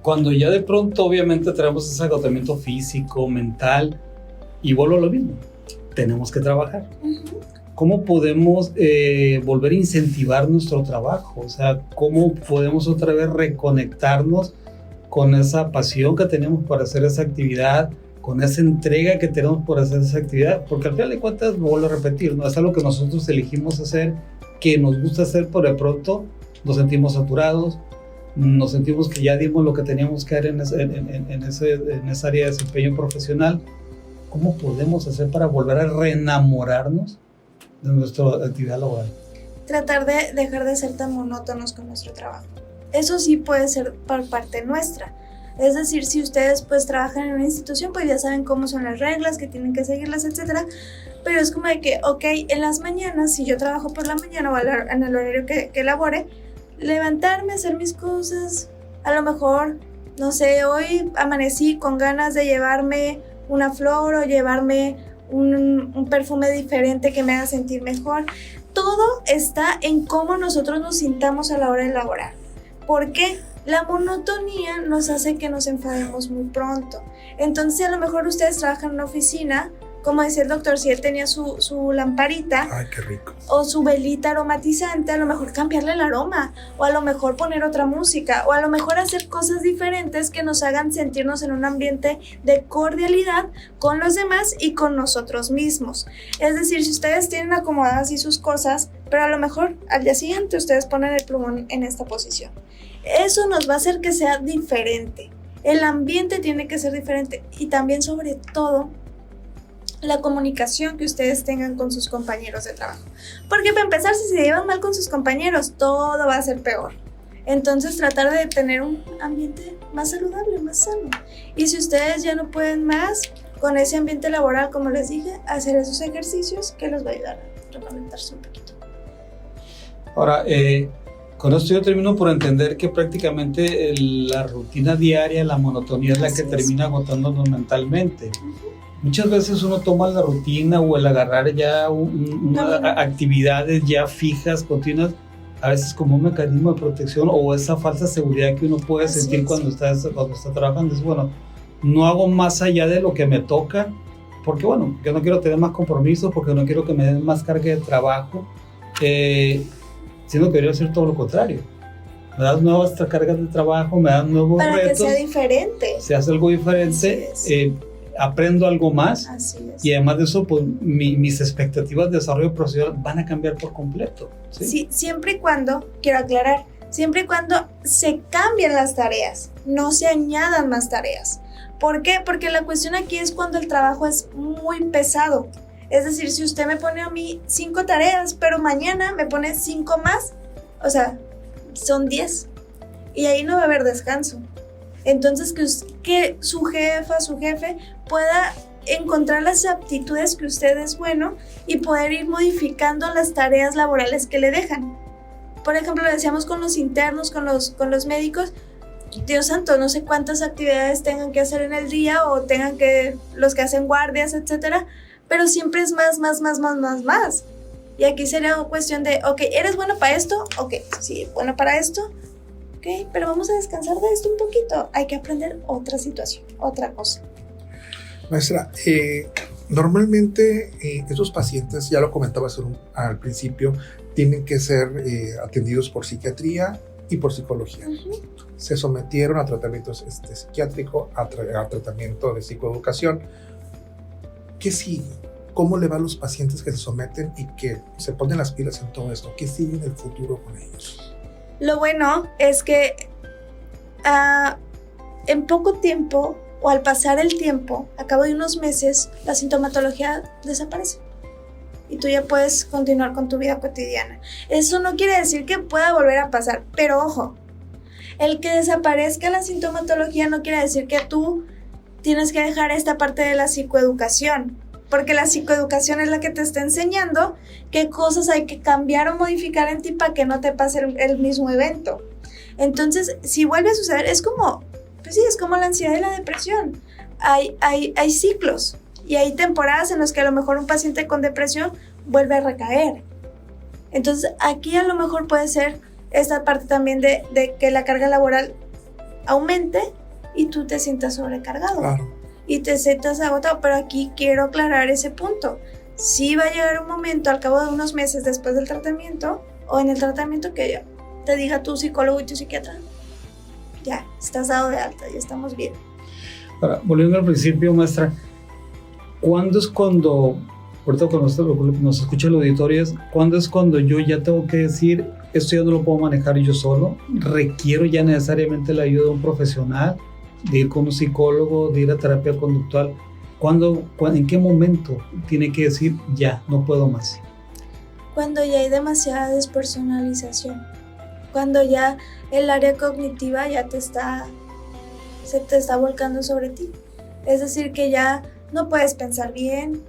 Speaker 3: cuando ya de pronto obviamente tenemos ese agotamiento físico, mental, y vuelvo a lo mismo, tenemos que trabajar.
Speaker 4: Uh-huh.
Speaker 3: ¿Cómo podemos volver a incentivar nuestro trabajo? O sea, ¿cómo podemos otra vez reconectarnos con esa pasión que tenemos por hacer esa actividad, con esa entrega que tenemos por hacer esa actividad? Porque al final de cuentas, vuelvo a repetir, ¿no? Es algo que nosotros elegimos hacer, que nos gusta hacer, pero de pronto nos sentimos saturados, nos sentimos que ya dimos lo que teníamos que dar en esa área de desempeño profesional. ¿Cómo podemos hacer para volver a reenamorarnos de nuestra actividad laboral?
Speaker 4: Tratar de dejar de ser tan monótonos con nuestro trabajo. Eso sí puede ser por parte nuestra. Es decir, si ustedes pues trabajan en una institución, pues ya saben cómo son las reglas, que tienen que seguirlas, etc. Pero es como de que, ok, en las mañanas, si yo trabajo por la mañana o en el horario que elabore, levantarme, hacer mis cosas, a lo mejor, no sé, hoy amanecí con ganas de llevarme una flor o llevarme un perfume diferente que me haga sentir mejor. Todo está en cómo nosotros nos sintamos a la hora de laborar. ¿Por qué? La monotonía nos hace que nos enfademos muy pronto. Entonces, a lo mejor ustedes trabajan en una oficina, como decía el doctor, si él tenía su lamparita,
Speaker 2: ¡ay, qué rico!
Speaker 4: O su velita aromatizante, a lo mejor cambiarle el aroma, o a lo mejor poner otra música, o a lo mejor hacer cosas diferentes que nos hagan sentirnos en un ambiente de cordialidad con los demás y con nosotros mismos. Es decir, si ustedes tienen acomodadas así sus cosas, pero a lo mejor al día siguiente ustedes ponen el plumón en esta posición. Eso nos va a hacer que sea diferente. El ambiente tiene que ser diferente y también, sobre todo, la comunicación que ustedes tengan con sus compañeros de trabajo. Porque para empezar, si se llevan mal con sus compañeros, todo va a ser peor. Entonces, tratar de tener un ambiente más saludable, más sano. Y si ustedes ya no pueden más con ese ambiente laboral, como les dije, hacer esos ejercicios que les va a ayudar a reconectarse un poquito.
Speaker 3: Ahora, con esto yo termino por entender que prácticamente la rutina diaria, la monotonía es la que termina agotándonos mentalmente. Uh-huh. Muchas veces uno toma la rutina o el agarrar ya actividades ya fijas, continuas, a veces como un mecanismo de protección o esa falsa seguridad que uno puede sentir cuando está trabajando. Es bueno, no hago más allá de lo que me toca, porque bueno, yo no quiero tener más compromisos, porque no quiero que me den más carga de trabajo, sino que debería hacer todo lo contrario. Me das nuevas cargas de trabajo, me das nuevos
Speaker 4: para
Speaker 3: retos.
Speaker 4: Para que sea diferente.
Speaker 3: Se hace algo diferente, aprendo algo más.
Speaker 4: Así es.
Speaker 3: Y además de eso, pues mis expectativas de desarrollo profesional van a cambiar por completo.
Speaker 4: Sí, siempre y cuando, quiero aclarar, siempre y cuando se cambien las tareas, no se añadan más tareas. ¿Por qué? Porque la cuestión aquí es cuando el trabajo es muy pesado. Es decir, si usted me pone a mí 5 tareas, pero mañana me pone 5 más, o sea, son 10. y ahí no va a haber descanso. Entonces que su jefa, su jefe pueda encontrar las aptitudes que usted es bueno y poder ir modificando las tareas laborales que le dejan. Por ejemplo, lo decíamos con los internos, con los médicos. Dios santo, no sé cuántas actividades tengan que hacer en el día o tengan que, los que hacen guardias, etcétera, pero siempre es más. Y aquí sería cuestión de, ok, ¿eres bueno para esto? Ok, sí, bueno para esto. Ok, pero vamos a descansar de esto un poquito. Hay que aprender otra situación, otra cosa.
Speaker 2: Maestra, normalmente esos pacientes, ya lo comentabas al principio, tienen que ser atendidos por psiquiatría y por psicología. Uh-huh. Se sometieron a tratamiento psiquiátrico, a tratamiento de psicoeducación. ¿Qué sigue? ¿Cómo le va a los pacientes que se someten y que se ponen las pilas en todo esto? ¿Qué sigue en el futuro con ellos?
Speaker 4: Lo bueno es que en poco tiempo o al pasar el tiempo, a cabo de unos meses, la sintomatología desaparece y tú ya puedes continuar con tu vida cotidiana. Eso no quiere decir que pueda volver a pasar, pero ojo, el que desaparezca la sintomatología no quiere decir que tú tienes que dejar esta parte de la psicoeducación, porque la psicoeducación es la que te está enseñando qué cosas hay que cambiar o modificar en ti para que no te pase el mismo evento. Entonces, si vuelve a suceder, es como la ansiedad y la depresión. Hay ciclos y hay temporadas en las que a lo mejor un paciente con depresión vuelve a recaer. Entonces, aquí a lo mejor puede ser esta parte también de que la carga laboral aumente y tú te sientas sobrecargado.
Speaker 2: Claro.
Speaker 4: Y te sientas agotado, pero aquí quiero aclarar ese punto. Sí va a llegar un momento al cabo de unos meses después del tratamiento o en el tratamiento que ya te diga tu psicólogo y tu psiquiatra, ya, estás dado de alta, ya estamos bien.
Speaker 3: Ahora, volviendo al principio, maestra, ¿cuándo es cuando, ahorita cuando nos escucha el auditorio, cuándo es cuando yo ya tengo que decir, esto ya no lo puedo manejar yo solo, requiero ya necesariamente la ayuda de un profesional, de ir con un psicólogo, de ir a terapia conductual? ¿En qué momento tiene que decir, ya, no puedo más?
Speaker 4: Cuando ya hay demasiada despersonalización, cuando ya el área cognitiva ya se te está volcando sobre ti. Es decir, que ya no puedes pensar bien,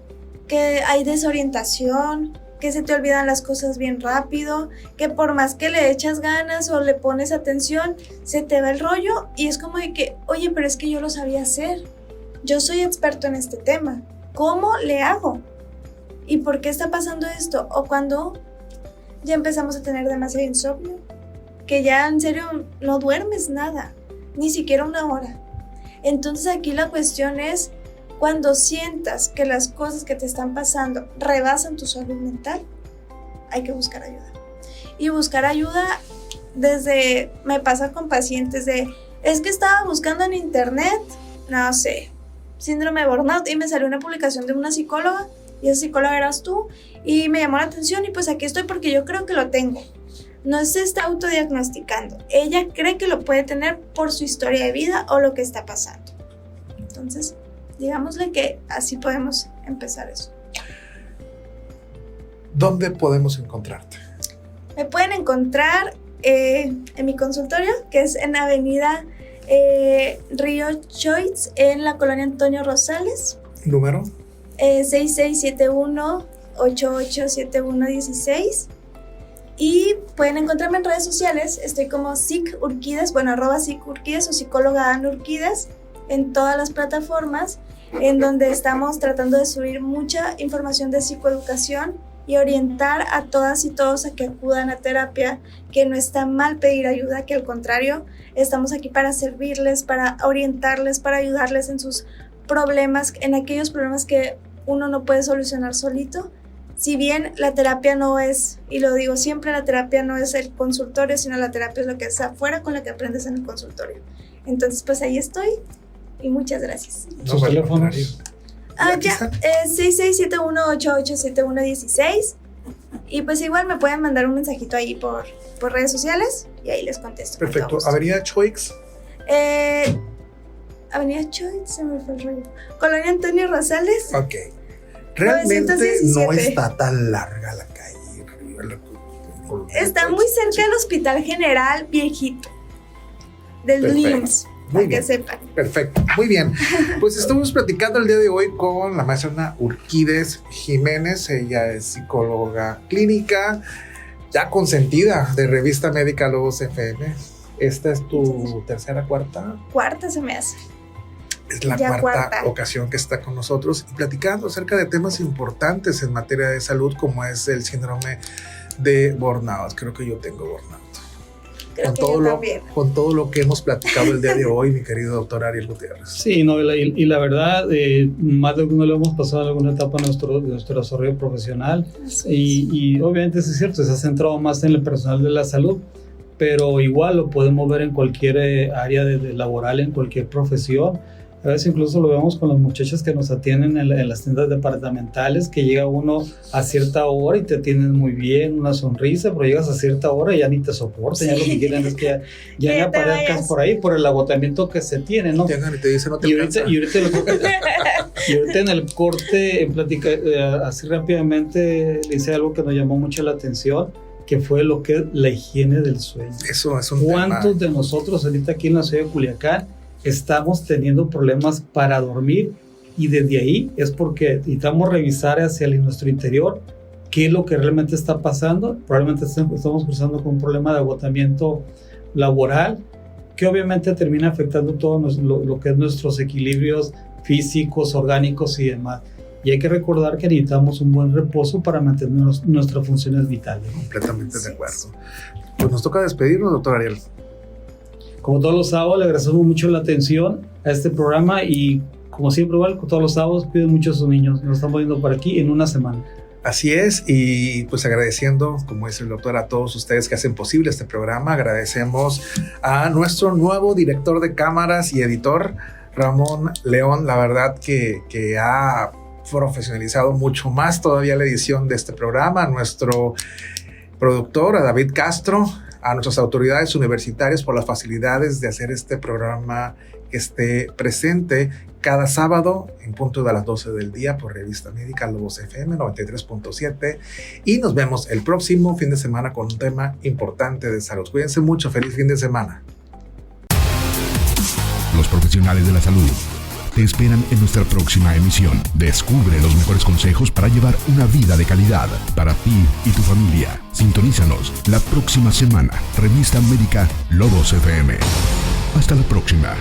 Speaker 4: que hay desorientación, que se te olvidan las cosas bien rápido, que por más que le echas ganas o le pones atención, se te va el rollo y es como de que, oye, pero es que yo lo sabía hacer, yo soy experto en este tema, ¿cómo le hago? ¿Y por qué está pasando esto? O cuando ya empezamos a tener demasiado insomnio, que ya en serio no duermes nada, ni siquiera una hora. Entonces aquí la cuestión es, cuando sientas que las cosas que te están pasando rebasan tu salud mental, hay que buscar ayuda. Y buscar ayuda me pasa con pacientes es que estaba buscando en internet, no sé, síndrome de burnout y me salió una publicación de una psicóloga y esa psicóloga eras tú y me llamó la atención y pues aquí estoy porque yo creo que lo tengo. No se está autodiagnosticando, ella cree que lo puede tener por su historia de vida o lo que está pasando. Entonces, digámosle que así podemos empezar eso.
Speaker 2: ¿Dónde podemos encontrarte?
Speaker 4: Me pueden encontrar en mi consultorio, que es en Avenida Río Choiz, en la colonia Antonio Rosales.
Speaker 2: ¿Número?
Speaker 4: 6671-887116. Y pueden encontrarme en redes sociales, estoy como @SicUrquides o psicóloga Ana Urquides en todas las plataformas, en donde estamos tratando de subir mucha información de psicoeducación y orientar a todas y todos a que acudan a terapia, que no está mal pedir ayuda, que al contrario, estamos aquí para servirles, para orientarles, para ayudarles en sus problemas, en aquellos problemas que uno no puede solucionar solito. Si bien la terapia no es, y lo digo siempre, la terapia no es el consultorio, sino la terapia es lo que es afuera con lo que aprendes en el consultorio. Entonces, pues ahí estoy y muchas gracias.
Speaker 3: ¿Sus teléfonos?
Speaker 4: 6671-887116 y pues igual me pueden mandar un mensajito ahí por redes sociales y ahí les contesto.
Speaker 2: Perfecto. Avenida Choix.
Speaker 4: Avenida Choix, se me fue el rollo. Colonia Antonio Rosales.
Speaker 2: Ok. Realmente
Speaker 4: 917.
Speaker 2: no está tan larga la calle.
Speaker 4: Está muy cerca del Hospital General Viejito. del
Speaker 2: Perfecto.
Speaker 4: LIMS,
Speaker 2: Muy
Speaker 4: para
Speaker 2: bien.
Speaker 4: que sepan.
Speaker 2: Perfecto, muy bien. Pues estamos platicando el día de hoy con la maestra Ana Urquídez Jiménez. Ella es psicóloga clínica, ya consentida de Revista Médica Lobos FM. Esta es tu tercera, cuarta.
Speaker 4: Cuarta se me hace.
Speaker 2: Es la
Speaker 4: Ya
Speaker 2: cuarta
Speaker 4: cuarta.
Speaker 2: ocasión que está con nosotros y platicando acerca de temas importantes en materia de salud, como es el síndrome de burnout. Creo que yo tengo burnout.
Speaker 4: Creo que yo también.
Speaker 2: Con todo lo que hemos platicado el día de hoy, mi querido doctor Ariel Gutiérrez.
Speaker 3: Sí, no, y la verdad, más de uno lo hemos pasado en alguna etapa de nuestro desarrollo profesional y obviamente sí es cierto, se ha centrado más en el personal de la salud, pero igual lo podemos ver en cualquier área de laboral, en cualquier profesión. A veces incluso lo vemos con las muchachas que nos atienden en las tiendas departamentales, que llega uno a cierta hora y te atienden muy bien, una sonrisa, pero llegas a cierta hora y ya ni te soportan, ya lo que quieren es que ya ni aparezcas por ahí por el agotamiento que se tiene, ¿no?
Speaker 2: Llegan y te dicen, no te
Speaker 3: Y
Speaker 2: alcanza.
Speaker 3: ahorita en el corte, así rápidamente, le hice algo que nos llamó mucho la atención, que fue lo que es la higiene del sueño.
Speaker 2: Eso es un
Speaker 3: ¿Cuántos
Speaker 2: tema.
Speaker 3: de nosotros ahorita aquí en la ciudad de Culiacán estamos teniendo problemas para dormir? Y desde ahí es porque necesitamos revisar hacia nuestro interior qué es lo que realmente está pasando. Probablemente estamos cruzando con un problema de agotamiento laboral, que obviamente termina afectando todo lo que es nuestros equilibrios físicos, orgánicos y demás. Y hay que recordar que necesitamos un buen reposo para mantener nuestras funciones vitales.
Speaker 2: Completamente de acuerdo. Pues nos toca despedirnos, doctor Ariel.
Speaker 3: Como todos los sábados, le agradecemos mucho la atención a este programa y como siempre, igual, todos los sábados, cuiden mucho a sus niños. Nos estamos viendo por aquí en una semana.
Speaker 2: Así es, y pues agradeciendo, como dice el doctor, a todos ustedes que hacen posible este programa. Agradecemos a nuestro nuevo director de cámaras y editor, Ramón León. La verdad que ha profesionalizado mucho más todavía la edición de este programa. A nuestro productor, a David Castro, a nuestras autoridades universitarias por las facilidades de hacer este programa que esté presente cada sábado en punto de las 12 del día por Revista Médica Lobos FM 93.7, y nos vemos el próximo fin de semana con un tema importante de salud. Cuídense mucho, feliz fin de semana.
Speaker 1: Los profesionales de la salud te esperan en nuestra próxima emisión. Descubre los mejores consejos para llevar una vida de calidad para ti y tu familia. Sintonízanos la próxima semana. Revista Médica Lobos FM. Hasta la próxima.